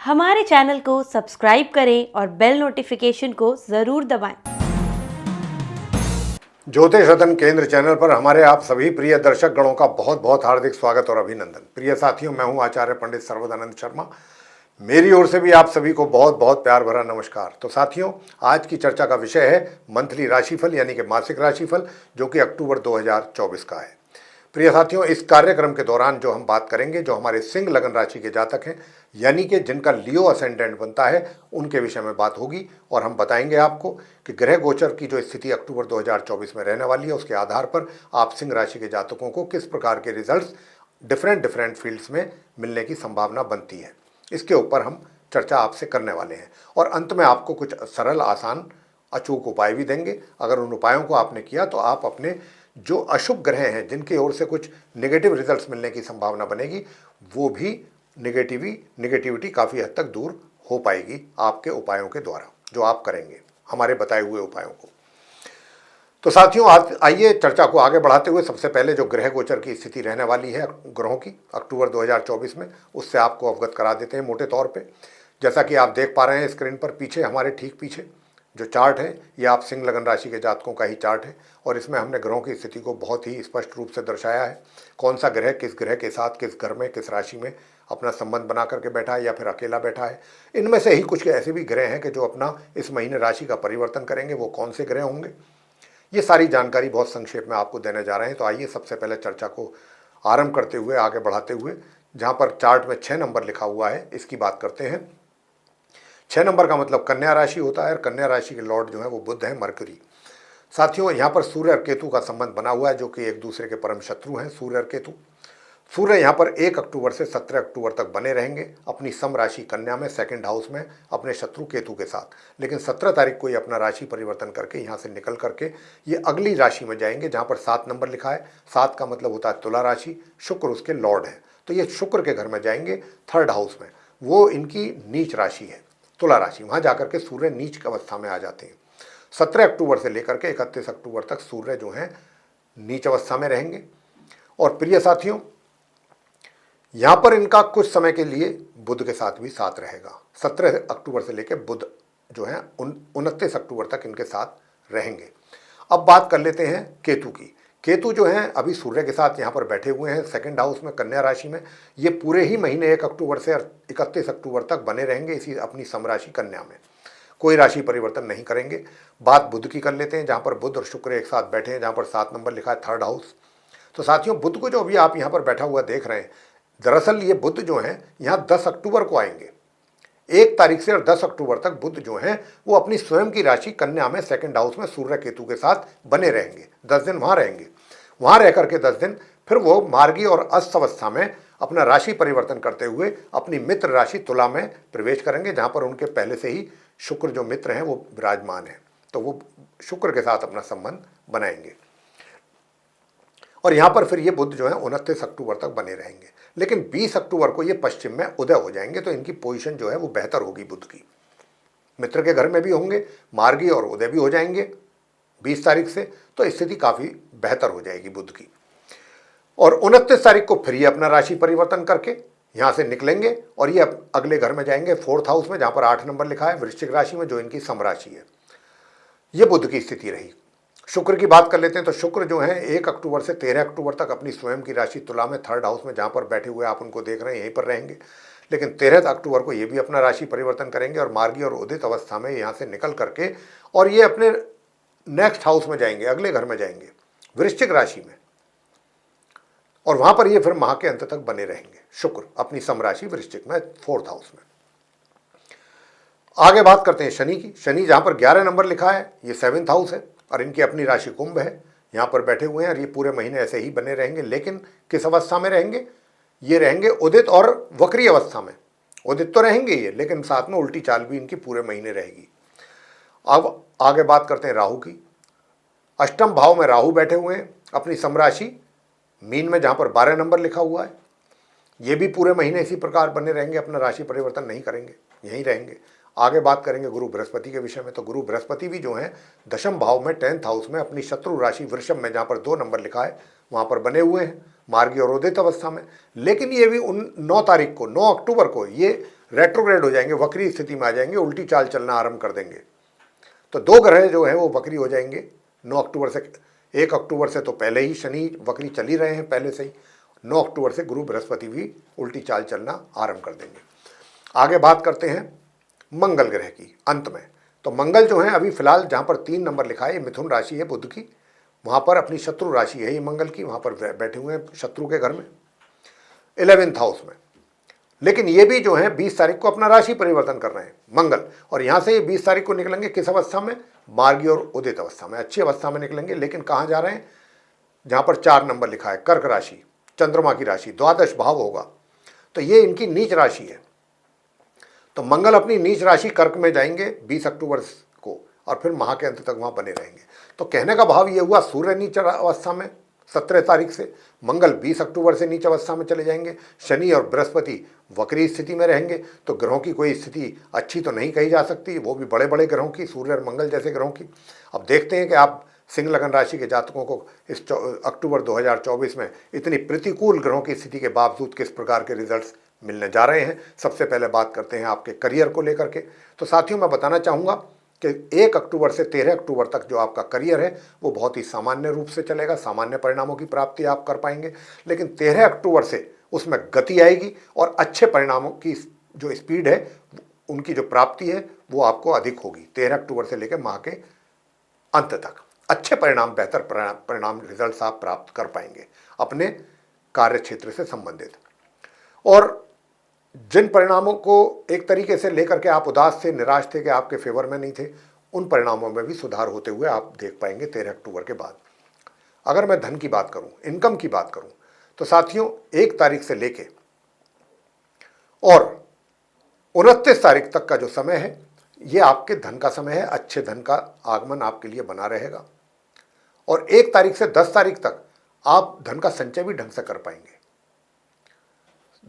हमारे चैनल को सब्सक्राइब करें और बेल नोटिफिकेशन को ज़रूर दबाएं। ज्योतिष रतन केंद्र चैनल पर हमारे आप सभी प्रिय दर्शक गणों का बहुत बहुत हार्दिक स्वागत और अभिनंदन। प्रिय साथियों, मैं हूं आचार्य पंडित सर्वदानंद शर्मा। मेरी ओर से भी आप सभी को बहुत बहुत प्यार भरा नमस्कार। तो साथियों, आज की चर्चा का विषय है मंथली राशिफल यानी कि मासिक राशिफल, जो कि अक्टूबर 2024 का है। प्रिय साथियों, इस कार्यक्रम के दौरान जो हम बात करेंगे, जो हमारे सिंह लगन राशि के जातक हैं यानी कि जिनका लियो असेंडेंट बनता है, उनके विषय में बात होगी और हम बताएंगे आपको कि ग्रह गोचर की जो स्थिति अक्टूबर 2024 में रहने वाली है, उसके आधार पर आप सिंह राशि के जातकों को किस प्रकार के रिजल्ट्स डिफरेंट फील्ड्स में मिलने की संभावना बनती है, इसके ऊपर हम चर्चा आपसे करने वाले हैं। और अंत में आपको कुछ सरल, आसान, अचूक उपाय भी देंगे। अगर उन उपायों को आपने किया तो आप अपने जो अशुभ ग्रह हैं, जिनकी ओर से कुछ नेगेटिव रिजल्ट्स मिलने की संभावना बनेगी, वो भी नेगेटिविटी काफ़ी हद तक दूर हो पाएगी आपके उपायों के द्वारा, जो आप करेंगे हमारे बताए हुए उपायों को। तो साथियों, आज आइए चर्चा को आगे बढ़ाते हुए सबसे पहले जो ग्रह गोचर की स्थिति रहने वाली है ग्रहों की अक्टूबर 2024 में, उससे आपको अवगत करा देते हैं मोटे तौर पे। जैसा कि आप देख पा रहे हैं स्क्रीन पर, पीछे हमारे ठीक पीछे जो चार्ट है, ये आप सिंह लगन राशि के जातकों का ही चार्ट है और इसमें हमने ग्रहों की स्थिति को बहुत ही स्पष्ट रूप से दर्शाया है। कौन सा ग्रह किस ग्रह के साथ किस घर में किस राशि में अपना संबंध बना करके बैठा है या फिर अकेला बैठा है। इनमें से ही कुछ ऐसे भी ग्रह हैं कि जो अपना इस महीने राशि का परिवर्तन करेंगे। वो कौन से ग्रह होंगे, ये सारी जानकारी बहुत संक्षेप में आपको देने जा रहे हैं। तो आइए सबसे पहले चर्चा को आरंभ करते हुए, आगे बढ़ाते हुए, जहाँ पर चार्ट में 6 नंबर लिखा हुआ है, इसकी बात करते हैं। 6 नंबर का मतलब कन्या राशि होता है और कन्या राशि के लॉर्ड जो है वो बुध है, मरकरी। साथियों, यहाँ पर सूर्य और केतु का संबंध बना हुआ है, जो कि एक दूसरे के परम शत्रु हैं, सूर्य और केतु। सूर्य यहाँ पर 1 अक्टूबर से 17 अक्टूबर तक बने रहेंगे अपनी सम राशि कन्या में, सेकंड हाउस में, अपने शत्रु केतु के साथ। लेकिन 17 तारीख को ये अपना राशि परिवर्तन करके यहाँ से निकल करके ये अगली राशि में जाएंगे, जहाँ पर 7 नंबर लिखा है। 7 का मतलब होता है तुला राशि, शुक्र उसके लॉर्ड है। तो ये शुक्र के घर में जाएंगे, थर्ड हाउस में। वो इनकी नीच राशि है, तुला राशि। वहाँ जाकर के सूर्य नीच की अवस्था में आ जाते हैं। 17 अक्टूबर से लेकर के 31 अक्टूबर तक सूर्य जो है नीच अवस्था में रहेंगे। और प्रिय साथियों, यहाँ पर इनका कुछ समय के लिए बुध के साथ भी साथ रहेगा। 17 अक्टूबर से लेकर बुध जो है 29 अक्टूबर तक इनके साथ रहेंगे। अब बात कर लेते हैं केतु की। केतु जो है अभी सूर्य के साथ यहाँ पर बैठे हुए हैं सेकंड हाउस में, कन्या राशि में। ये पूरे ही महीने 1 अक्टूबर से 31 अक्टूबर तक बने रहेंगे इसी अपनी समराशि कन्या में, कोई राशि परिवर्तन नहीं करेंगे। बात बुध की कर लेते हैं, जहाँ पर बुध और शुक्र एक साथ बैठे हैं, जहाँ पर 7 नंबर लिखा है, थर्ड हाउस। तो साथियों, बुध को जो अभी आप यहाँ पर बैठा हुआ देख रहे हैं, दरअसल ये बुध जो है यहाँ 10 अक्टूबर को आएंगे। 1 तारीख से और 10 अक्टूबर तक बुध जो है वो अपनी स्वयं की राशि कन्या में, सेकंड हाउस में सूर्य केतु के साथ बने रहेंगे। 10 दिन वहाँ रहेंगे। वहाँ रह करके 10 दिन फिर वो मार्गी और अस्त अवस्था में अपना राशि परिवर्तन करते हुए अपनी मित्र राशि तुला में प्रवेश करेंगे, जहाँ पर उनके पहले से ही शुक्र जो मित्र हैं वो विराजमान है। तो वो शुक्र के साथ अपना संबंध बनाएंगे और यहाँ पर फिर ये बुध जो है 29 अक्टूबर तक बने रहेंगे। लेकिन 20 अक्टूबर को ये पश्चिम में उदय हो जाएंगे, तो इनकी पोजीशन जो है वो बेहतर होगी। बुध की मित्र के घर में भी होंगे, मार्गी और उदय भी हो जाएंगे 20 तारीख से, तो स्थिति काफ़ी बेहतर हो जाएगी बुध की। और 29 तारीख को फिर ये अपना राशि परिवर्तन करके यहाँ से निकलेंगे और ये अगले घर में जाएंगे, फोर्थ हाउस में, जहाँ पर 8 नंबर लिखा है, वृश्चिक राशि में, जो इनकी समराशि है। ये बुध की स्थिति रही। शुक्र की बात कर लेते हैं। तो शुक्र जो है 1 अक्टूबर से 13 अक्टूबर तक अपनी स्वयं की राशि तुला में, थर्ड हाउस में, जहाँ पर बैठे हुए आप उनको देख रहे हैं, यहीं पर रहेंगे। लेकिन 13 अक्टूबर को ये भी अपना राशि परिवर्तन करेंगे और मार्गी और उदित अवस्था में यहाँ से निकल करके और ये अपने नेक्स्ट हाउस में जाएंगे, अगले घर में जाएंगे, वृश्चिक राशि में। और वहाँ पर ये फिर माह के अंत तक बने रहेंगे, शुक्र अपनी समराशि वृश्चिक में, फोर्थ हाउस में। आगे बात करते हैं शनि की। शनि जहाँ पर 11 नंबर लिखा है, ये 7th हाउस है और इनकी अपनी राशि कुंभ है, यहाँ पर बैठे हुए हैं और ये पूरे महीने ऐसे ही बने रहेंगे। लेकिन किस अवस्था में रहेंगे? ये रहेंगे उदित और वक्री अवस्था में। उदित तो रहेंगे ये, लेकिन साथ में उल्टी चाल भी इनकी पूरे महीने रहेगी। अब आगे बात करते हैं राहु की। अष्टम भाव में राहु बैठे हुए हैं अपनी समराशि मीन में, जहाँ पर 12 नंबर लिखा हुआ है। ये भी पूरे महीने इसी प्रकार बने रहेंगे, अपना राशि परिवर्तन नहीं करेंगे, यहीं रहेंगे। आगे बात करेंगे गुरु बृहस्पति के विषय में। तो गुरु बृहस्पति भी जो है दशम भाव में, 10th हाउस में, अपनी शत्रु राशि वृषभ में, जहाँ पर 2 नंबर लिखा है, वहाँ पर बने हुए हैं मार्गी और उदित अवस्था में। लेकिन ये भी 9 तारीख को, 9 अक्टूबर को ये रेट्रोग्रेड हो जाएंगे, वक्री स्थिति में आ जाएंगे, उल्टी चाल चलना आरंभ कर देंगे। तो 2 ग्रह जो है वो वक्री हो जाएंगे 9 अक्टूबर से। 1 अक्टूबर से तो पहले ही शनि वक्री चल ही रहे हैं पहले से ही। 9 अक्टूबर से गुरु बृहस्पति भी उल्टी चाल चलना आरंभ कर देंगे। आगे बात करते हैं मंगल ग्रह की अंत में। तो मंगल जो है अभी फिलहाल जहाँ पर 3 नंबर लिखा है, ये मिथुन राशि है बुध की, वहाँ पर अपनी शत्रु राशि है ये मंगल की, वहाँ पर बैठे हुए हैं शत्रु के घर में 11th हाउस में। लेकिन ये भी जो है 20 तारीख को अपना राशि परिवर्तन कर रहे हैं मंगल, और यहाँ से ये 20 तारीख को निकलेंगे किस अवस्था में? मार्गी और उदित अवस्था में, अच्छी अवस्था में निकलेंगे। लेकिन कहाँ जा रहे हैं? जहाँ पर 4 नंबर लिखा है कर्क राशि, चंद्रमा की राशि, द्वादश भाव होगा, तो ये इनकी नीच राशि है। तो मंगल अपनी नीच राशि कर्क में जाएंगे 20 अक्टूबर को, और फिर माह के अंत तक वहाँ बने रहेंगे। तो कहने का भाव ये हुआ, सूर्य नीच अवस्था में 17 तारीख से, मंगल 20 अक्टूबर से नीच अवस्था में चले जाएंगे, शनि और बृहस्पति वक्री स्थिति में रहेंगे। तो ग्रहों की कोई स्थिति अच्छी तो नहीं कही जा सकती, वो भी बड़े बड़े ग्रहों की, सूर्य और मंगल जैसे ग्रहों की। अब देखते हैं कि आप सिंह लगन राशि के जातकों को इस अक्टूबर 2024 में इतनी प्रतिकूल ग्रहों की स्थिति के बावजूद किस प्रकार के रिजल्ट्स मिलने जा रहे हैं। सबसे पहले बात करते हैं आपके करियर को लेकर के। तो साथियों, मैं बताना चाहूँगा कि 1 अक्टूबर से 13 अक्टूबर तक जो आपका करियर है वो बहुत ही सामान्य रूप से चलेगा, सामान्य परिणामों की प्राप्ति आप कर पाएंगे। लेकिन 13 अक्टूबर से उसमें गति आएगी और अच्छे परिणामों की जो स्पीड है, उनकी जो प्राप्ति है वो आपको अधिक होगी। 13 अक्टूबर से लेकर माह के अंत तक अच्छे परिणाम, बेहतर परिणाम, रिजल्ट्स आप प्राप्त कर पाएंगे अपने कार्य क्षेत्र से संबंधित। और जिन परिणामों को एक तरीके से लेकर के आप उदास थे, निराश थे कि आपके फेवर में नहीं थे, उन परिणामों में भी सुधार होते हुए आप देख पाएंगे 13 अक्टूबर के बाद। अगर मैं धन की बात करूं, इनकम की बात करूं, तो साथियों 1 तारीख से लेके और 29 तारीख तक का जो समय है ये आपके धन का समय है। अच्छे धन का आगमन आपके लिए बना रहेगा, और 1 तारीख से 10 तारीख तक आप धन का संचय भी ढंग से कर पाएंगे।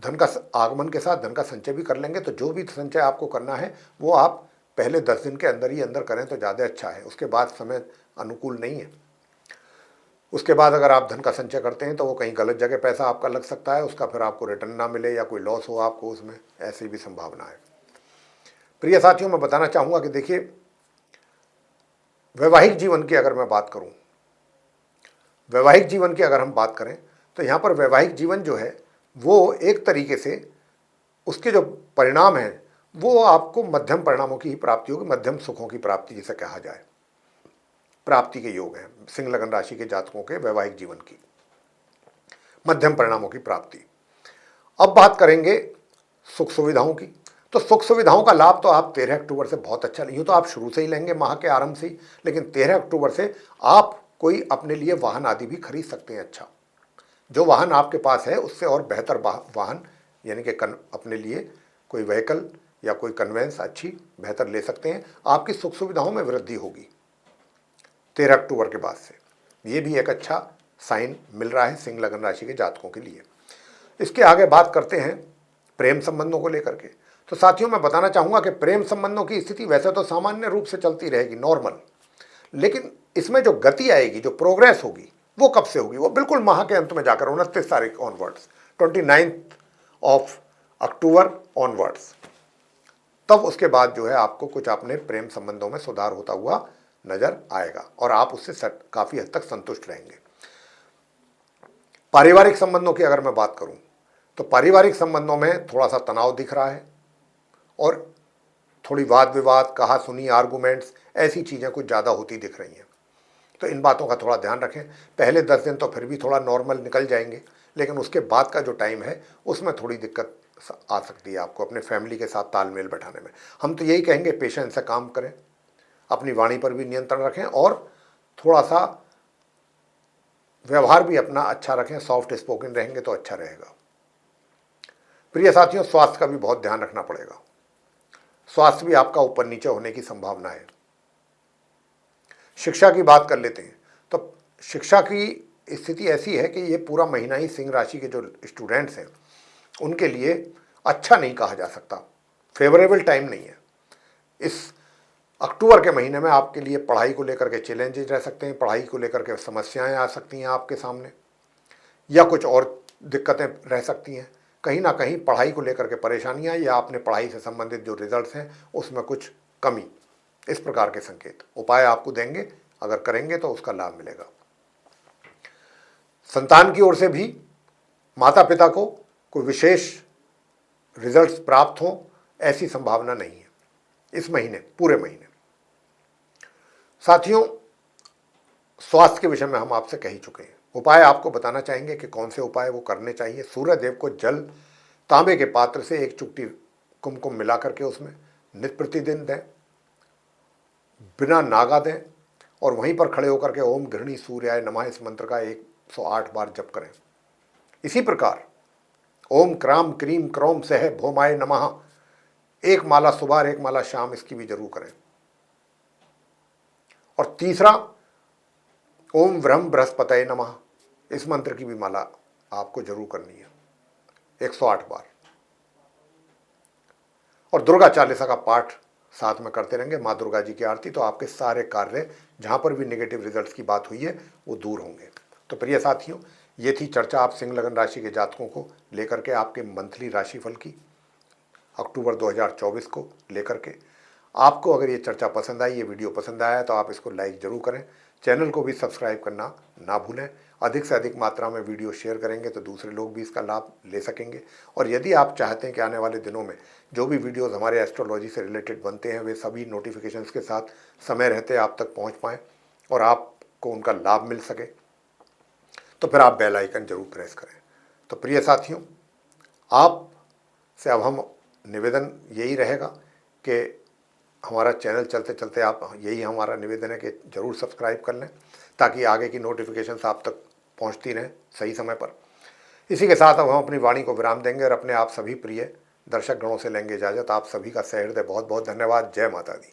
धन का आगमन के साथ धन का संचय भी कर लेंगे। तो जो भी संचय आपको करना है वो आप पहले 10 दिन के अंदर ही अंदर करें तो ज़्यादा अच्छा है, उसके बाद समय अनुकूल नहीं है। उसके बाद अगर आप धन का संचय करते हैं तो वो कहीं गलत जगह पैसा आपका लग सकता है, उसका फिर आपको रिटर्न ना मिले या कोई लॉस हो आपको उसमें, ऐसी भी संभावना है। प्रिय साथियों, मैं बताना चाहूँगा कि देखिए, वैवाहिक जीवन की अगर मैं बात करूँ, वैवाहिक जीवन की अगर हम बात करें तो यहाँ पर वैवाहिक जीवन जो है वो एक तरीके से उसके जो परिणाम हैं वो आपको मध्यम परिणामों की ही प्राप्ति होगी, मध्यम सुखों की प्राप्ति जिसे कहा जाए, प्राप्ति के योग हैं सिंह लगन राशि के जातकों के वैवाहिक जीवन की, मध्यम परिणामों की प्राप्ति। अब बात करेंगे सुख सुविधाओं की। तो सुख सुविधाओं का लाभ तो आप 13 अक्टूबर से बहुत अच्छा, यूँ तो आप शुरू से ही लेंगे माह के आरंभ से ही, लेकिन 13 अक्टूबर से आप कोई अपने लिए वाहन आदि भी खरीद सकते हैं। अच्छा, जो वाहन आपके पास है उससे और बेहतर वाहन, यानी कि अपने लिए कोई व्हीकल या कोई कन्वेंस अच्छी बेहतर ले सकते हैं। आपकी सुख सुविधाओं में वृद्धि होगी 13 अक्टूबर के बाद से। ये भी एक अच्छा साइन मिल रहा है सिंह लगन राशि के जातकों के लिए। इसके आगे बात करते हैं प्रेम संबंधों को लेकर के। तो साथियों, मैं बताना चाहूँगा कि प्रेम संबंधों की स्थिति वैसे तो सामान्य रूप से चलती रहेगी, नॉर्मल, लेकिन इसमें जो गति आएगी, जो प्रोग्रेस होगी, वो कब से होगी? वो बिल्कुल माह के अंत में जाकर 29 तारीख ऑनवर्ड्स, 29 ऑफ अक्टूबर ऑनवर्ड्स, तब उसके बाद जो है आपको कुछ अपने प्रेम संबंधों में सुधार होता हुआ नजर आएगा और आप उससे काफ़ी हद तक संतुष्ट रहेंगे। पारिवारिक संबंधों की अगर मैं बात करूं तो पारिवारिक संबंधों में थोड़ा सा तनाव दिख रहा है और थोड़ी वाद विवाद, कहा सुनी, आर्गूमेंट्स, ऐसी चीज़ें कुछ ज़्यादा होती दिख रही हैं। तो इन बातों का थोड़ा ध्यान रखें। पहले 10 दिन तो फिर भी थोड़ा नॉर्मल निकल जाएंगे, लेकिन उसके बाद का जो टाइम है उसमें थोड़ी दिक्कत आ सकती है आपको अपने फैमिली के साथ तालमेल बैठाने में। हम तो यही कहेंगे पेशेंस से काम करें, अपनी वाणी पर भी नियंत्रण रखें और थोड़ा सा व्यवहार भी अपना अच्छा रखें, सॉफ्ट स्पोकन रहेंगे तो अच्छा रहेगा। प्रिय साथियों, स्वास्थ्य का भी बहुत ध्यान रखना पड़ेगा। स्वास्थ्य भी आपका ऊपर नीचे होने की संभावना है। शिक्षा की बात कर लेते हैं तो शिक्षा की स्थिति ऐसी है कि ये पूरा महीना ही सिंह राशि के जो स्टूडेंट्स हैं उनके लिए अच्छा नहीं कहा जा सकता, फेवरेबल टाइम नहीं है। इस अक्टूबर के महीने में आपके लिए पढ़ाई को लेकर के चैलेंजेस रह सकते हैं, पढ़ाई को लेकर के समस्याएं आ सकती हैं आपके सामने, या कुछ और दिक्कतें रह सकती हैं। कहीं ना कहीं पढ़ाई को लेकर के परेशानियां या अपने पढ़ाई से संबंधित जो रिजल्ट्स हैं उसमें कुछ कमी, इस प्रकार के संकेत उपाय आपको देंगे। अगर करेंगे तो उसका लाभ मिलेगा। संतान की ओर से भी माता पिता को कोई विशेष रिजल्ट्स प्राप्त हो ऐसी संभावना नहीं है इस महीने, पूरे महीने। साथियों, स्वास्थ्य के विषय में हम आपसे कह ही चुके हैं। उपाय आपको बताना चाहेंगे कि कौन से उपाय वो करने चाहिए। सूर्य देव को जल तांबे के पात्र से एक चुटकी कुमकुम मिला करके उसमें नित्य प्रतिदिन दें, बिना नागा दें, और वहीं पर खड़े होकर के ओम गृहिणी सूर्याय नमः इस मंत्र का 108 बार जप करें। इसी प्रकार ओम क्राम क्रीम क्रौम सह भौमाय नमः एक माला सुबह और एक माला शाम इसकी भी जरूर करें। और तीसरा ओम ब्रह्म बृहस्पतये नमः इस मंत्र की भी माला आपको जरूर करनी है 108 बार। और दुर्गा चालीसा का पाठ साथ में करते रहेंगे, माँ दुर्गा जी की आरती, तो आपके सारे कार्य जहां पर भी नेगेटिव रिजल्ट्स की बात हुई है वो दूर होंगे। तो प्रिय साथियों, ये थी चर्चा आप सिंह लगन राशि के जातकों को लेकर के आपके मंथली राशिफल की अक्टूबर 2024 को लेकर के। आपको अगर ये चर्चा पसंद आई, ये वीडियो पसंद आया तो आप इसको लाइक जरूर करें, चैनल को भी सब्सक्राइब करना ना भूलें। अधिक से अधिक मात्रा में वीडियो शेयर करेंगे तो दूसरे लोग भी इसका लाभ ले सकेंगे। और यदि आप चाहते हैं कि आने वाले दिनों में जो भी वीडियोस हमारे एस्ट्रोलॉजी से रिलेटेड बनते हैं वे सभी नोटिफिकेशंस के साथ समय रहते आप तक पहुंच पाएँ और आपको उनका लाभ मिल सके, तो फिर आप बेल आइकन जरूर प्रेस करें। तो प्रिय साथियों, आप से अब हम निवेदन यही रहेगा कि हमारा चैनल चलते चलते आप, यही हमारा निवेदन है कि ज़रूर सब्सक्राइब कर लें ताकि आगे की नोटिफिकेशंस आप तक पहुंचती रहें सही समय पर। इसी के साथ अब हम अपनी वाणी को विराम देंगे और अपने आप सभी प्रिय दर्शक गणों से लेंगे इजाज़त। आप सभी का सहृदय बहुत बहुत धन्यवाद। जय माता दी।